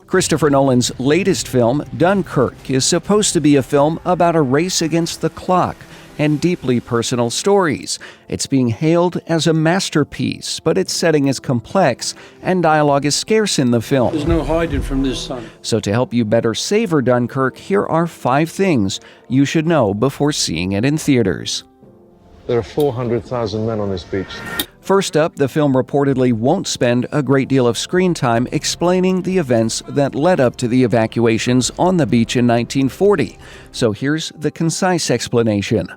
Christopher Nolan's latest film, Dunkirk, is supposed to be a film about a race against the clock and deeply personal stories. It's being hailed as a masterpiece, but its setting is complex and dialogue is scarce in the film. There's no hiding from this sun. So to help you better savor Dunkirk, here are 5 things you should know before seeing it in theaters. There are 400,000 men on this beach. First up, the film reportedly won't spend a great deal of screen time explaining the events that led up to the evacuations on the beach in 1940. So here's the concise explanation.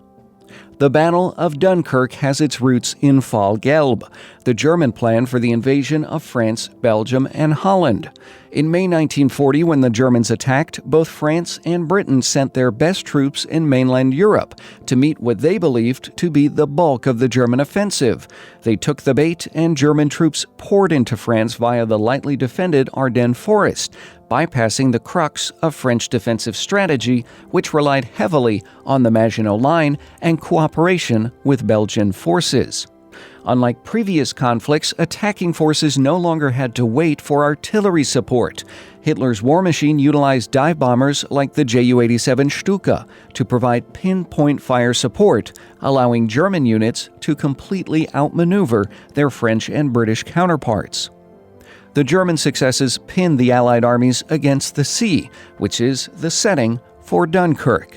The Battle of Dunkirk has its roots in Fall Gelb, the German plan for the invasion of France, Belgium, and Holland. In May 1940, when the Germans attacked, both France and Britain sent their best troops in mainland Europe to meet what they believed to be the bulk of the German offensive. They took the bait, and German troops poured into France via the lightly defended Ardennes forest, bypassing the crux of French defensive strategy, which relied heavily on the Maginot Line and cooperation with Belgian forces. Unlike previous conflicts, attacking forces no longer had to wait for artillery support. Hitler's war machine utilized dive bombers like the Ju-87 Stuka to provide pinpoint fire support, allowing German units to completely outmaneuver their French and British counterparts. The German successes pinned the Allied armies against the sea, which is the setting for Dunkirk.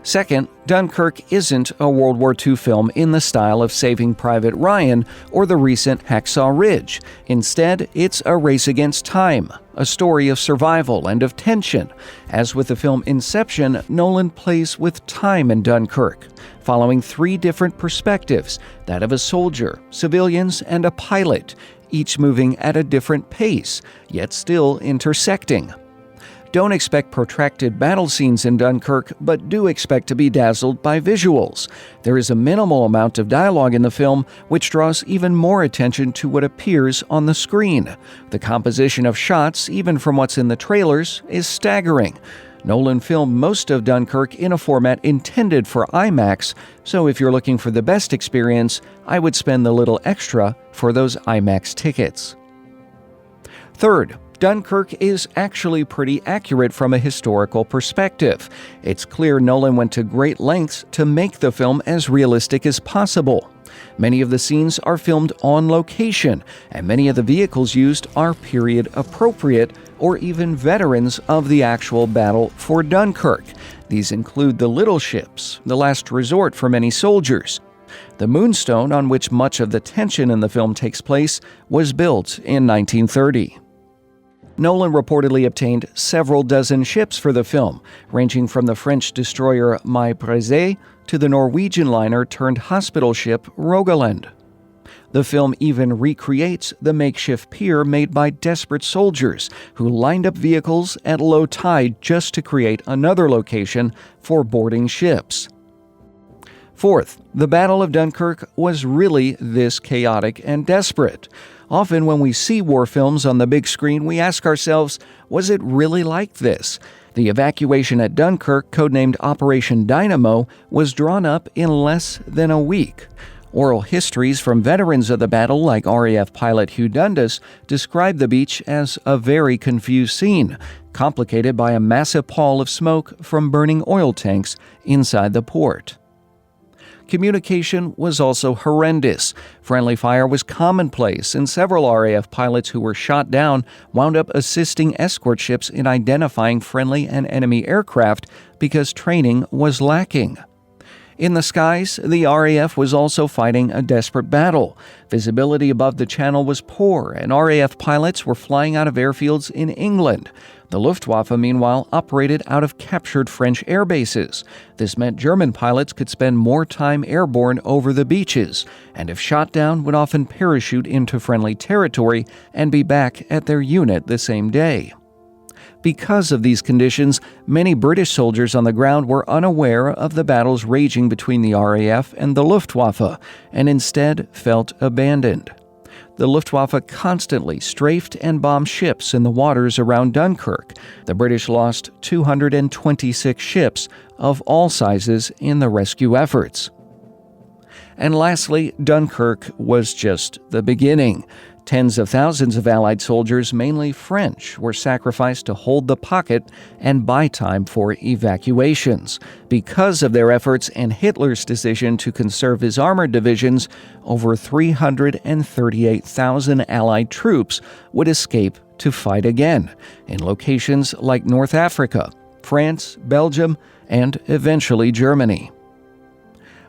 Second, Dunkirk isn't a World War II film in the style of Saving Private Ryan or the recent Hacksaw Ridge. Instead, it's a race against time, a story of survival and of tension. As with the film Inception, Nolan plays with time in Dunkirk, following 3 different perspectives, that of a soldier, civilians, and a pilot, each moving at a different pace, yet still intersecting. Don't expect protracted battle scenes in Dunkirk, but do expect to be dazzled by visuals. There is a minimal amount of dialogue in the film, which draws even more attention to what appears on the screen. The composition of shots, even from what's in the trailers, is staggering. Nolan filmed most of Dunkirk in a format intended for IMAX, so if you're looking for the best experience, I would spend the little extra for those IMAX tickets. Third, Dunkirk is actually pretty accurate from a historical perspective. It's clear Nolan went to great lengths to make the film as realistic as possible. Many of the scenes are filmed on location, and many of the vehicles used are period appropriate or even veterans of the actual battle for Dunkirk. These include the little ships, the last resort for many soldiers. The Moonstone, on which much of the tension in the film takes place, was built in 1930. Nolan reportedly obtained several dozen ships for the film, ranging from the French destroyer Méprisé to the Norwegian liner turned hospital ship Rogaland. The film even recreates the makeshift pier made by desperate soldiers who lined up vehicles at low tide just to create another location for boarding ships. Fourth, the Battle of Dunkirk was really this chaotic and desperate. Often when we see war films on the big screen, we ask ourselves, was it really like this? The evacuation at Dunkirk, codenamed Operation Dynamo, was drawn up in less than a week. Oral histories from veterans of the battle, like RAF pilot Hugh Dundas, describe the beach as a very confused scene, complicated by a massive pall of smoke from burning oil tanks inside the port. Communication was also horrendous. Friendly fire was commonplace, and several RAF pilots who were shot down wound up assisting escort ships in identifying friendly and enemy aircraft because training was lacking. In the skies, the RAF was also fighting a desperate battle. Visibility above the channel was poor, and RAF pilots were flying out of airfields in England. The Luftwaffe, meanwhile, operated out of captured French air bases. This meant German pilots could spend more time airborne over the beaches, and if shot down, would often parachute into friendly territory and be back at their unit the same day. Because of these conditions, many British soldiers on the ground were unaware of the battles raging between the RAF and the Luftwaffe, and instead felt abandoned. The Luftwaffe constantly strafed and bombed ships in the waters around Dunkirk. The British lost 226 ships of all sizes in the rescue efforts. And lastly, Dunkirk was just the beginning. Tens of thousands of Allied soldiers, mainly French, were sacrificed to hold the pocket and buy time for evacuations. Because of their efforts and Hitler's decision to conserve his armored divisions, over 338,000 Allied troops would escape to fight again in locations like North Africa, France, Belgium, and eventually Germany.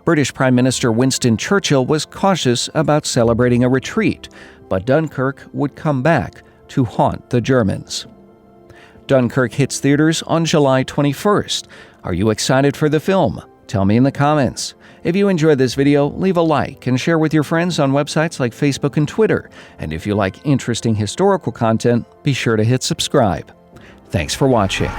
British Prime Minister Winston Churchill was cautious about celebrating a retreat, but Dunkirk would come back to haunt the Germans. Dunkirk hits theaters on July 21st. Are you excited for the film? Tell me in the comments. If you enjoyed this video, leave a like and share with your friends on websites like Facebook and Twitter. And if you like interesting historical content, be sure to hit subscribe. Thanks for watching.